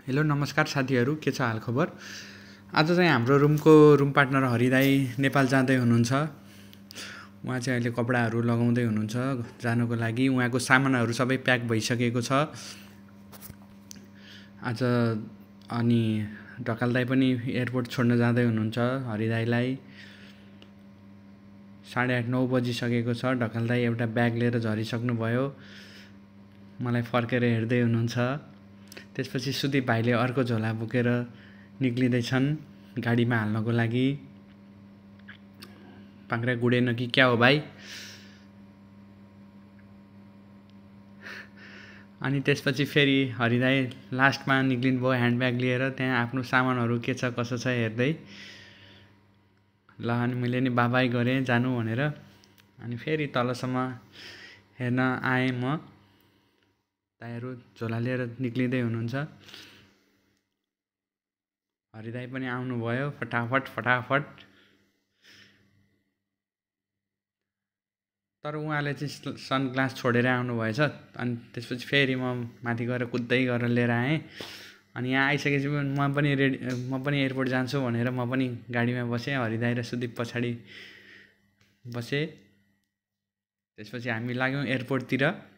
Hello नमस्कार साथीहरू, के छ हाल खबर? आज चाहिँ हाम्रो रुम पार्टनर हरिदाई नेपाल जाँदै हुनुहुन्छ। उहाँ चाहिँ अहिले कपडाहरू लगाउँदै हुनुहुन्छ जानको लागि। उहाँको सामानहरू सबै प्याक भइसकेको छ आज। अनि ढकालदाई पनि एयरपोर्ट छोड्न जाँदै हुनुहुन्छ हरिदाईलाई। 8:30-9 बजिसकेको छ। ढकालदाई एउटा ब्याग लिएर झरिसक्नुभयो, मलाई फर्केर हेर्दै हुनुहुन्छ। त्यसपछि सुदीप भाइले अर्को झोला बोकेर निक्लिँदैछन् गाडीमा हाल्नको लागि। पाङ्ग्रा गुडेन कि क्या हो भाइ? अनि त्यसपछि फेरि हरिदाई लास्टमा निक्लिनुभयो ह्यान्डब्याग लिएर, त्यहाँ आफ्नो सामानहरू के छ कसो छ हेर्दै। ल अनि मैले नि बाबाई गरेँ जानु भनेर। अनि फेरि तलसम्म हेर्न आएँ म। दाइहरू झोला लिएर निक्लिँदै हुनुहुन्छ। हरिदाई पनि आउनुभयो फटाफट। तर उहाँले चाहिँ सनग्लास छोडेर आउनुभएछ। अनि त्यसपछि फेरि म माथि गएर कुद्दै गरेर लिएर आएँ। अनि यहाँ आइसकेपछि म पनि एयरपोर्ट जान्छु भनेर म पनि गाडीमा बसेँ। हरिदाई र सुदीप पछाडि बसे। त्यसपछि हामी लाग्यौँ एयरपोर्टतिर।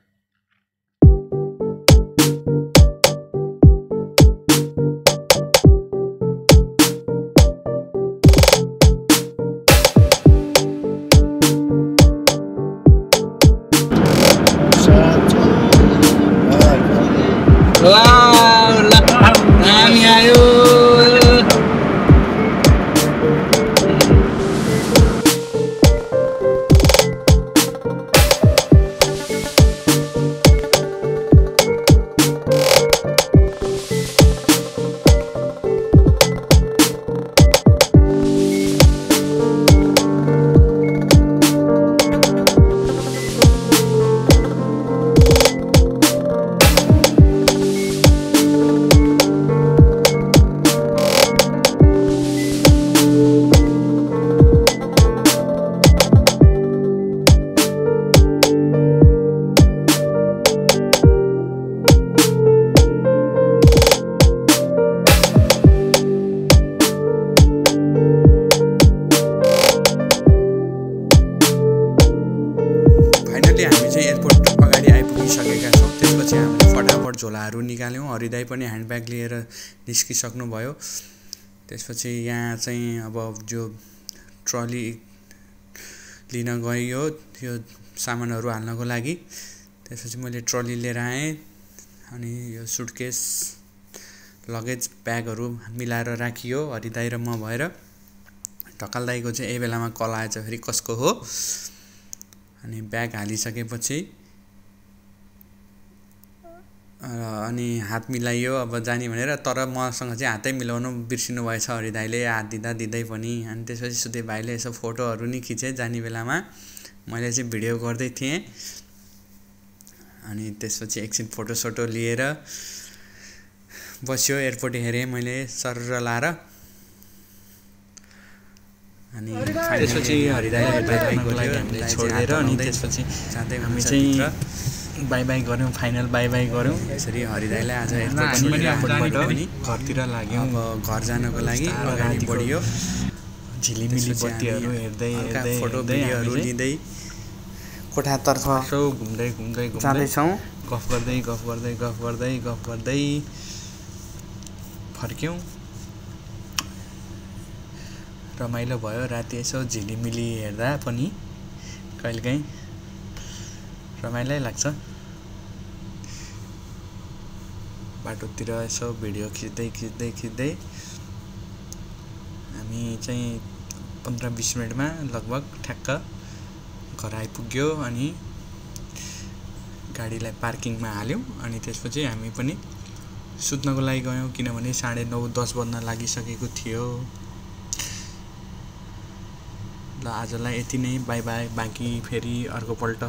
हामी चाहिँ एयरपोर्ट अगाडि आइपुगिसकेका छौँ। त्यसपछि हामीले फटाफट झोलाहरू निकाल्यौँ। हरिदाई पनि ह्यान्डब्याग लिएर निस्किसक्नुभयो। त्यसपछि यहाँ चाहिँ अब जो ट्रली लिन गयो त्यो सामानहरू हाल्नको लागि। त्यसपछि मैले ट्रली लिएर आएँ। अनि यो सुटकेस लगेज ब्यागहरू मिलाएर राखियो हरिदाई र म भएर। ढकालदाईको चाहिँ यही बेलामा कल आएछ फेरि कसको हो। अनि ब्याग हालिसकेपछि अनि हात मिलाइयो अब जाने भनेर। तर मसँग चाहिँ हातै मिलाउनु बिर्सिनु भएछ हरिदाईले हात दिँदै पनि। अनि त्यसपछि सुदीप भाइले यसो फोटोहरू नि खिचे जाने बेलामा। मैले चाहिँ भिडियो गर्दै थिएँ। अनि त्यसपछि एकछिन फोटोसोटो लिएर बस्यो। एयरपोर्ट हेरेँ मैले सरर लाएर। अनि त्यसपछि हरिदाईलाई बाई छोडेर अनि त्यसपछि जाँदै हामी चाहिँ बाई गऱ्यौँ, फाइनल बाई गऱ्यौँ। यसरी हरिदाईलाई आज एयरपोर्टबाट पनि घरतिर लाग्यौँ। अब घर जानको लागि अगाडि बढियो। झिलिमिली बत्तीहरू हेर्दै फोटो भिडियोहरू लिँदै कोठातर्फ घुम्दै जाँदैछौँ। गफ गर्दै फर्क्यौँ। रमाइलो भयो राति यसो झिलिमिली हेर्दा पनि कहिलेकाहीँ रमाइलै लाग्छ। बाटोतिर यसो भिडियो खिच्दै हामी चाहिँ 15-20 मिनटमा लगभग ठ्याक्क घर आइपुग्यो। अनि गाडीलाई पार्किङमा हाल्यौँ। अनि त्यसपछि हामी पनि सुत्नको लागि गयौँ, किनभने 9:30-10 बज्न लागिसकेको थियो। ल आजलाई यति नै, बाई। बाँकी फेरि अर्कोपल्ट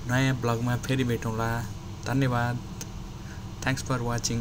नयाँ ब्लगमा फेरि भेटौँला। धन्यवाद। Thanks for watching.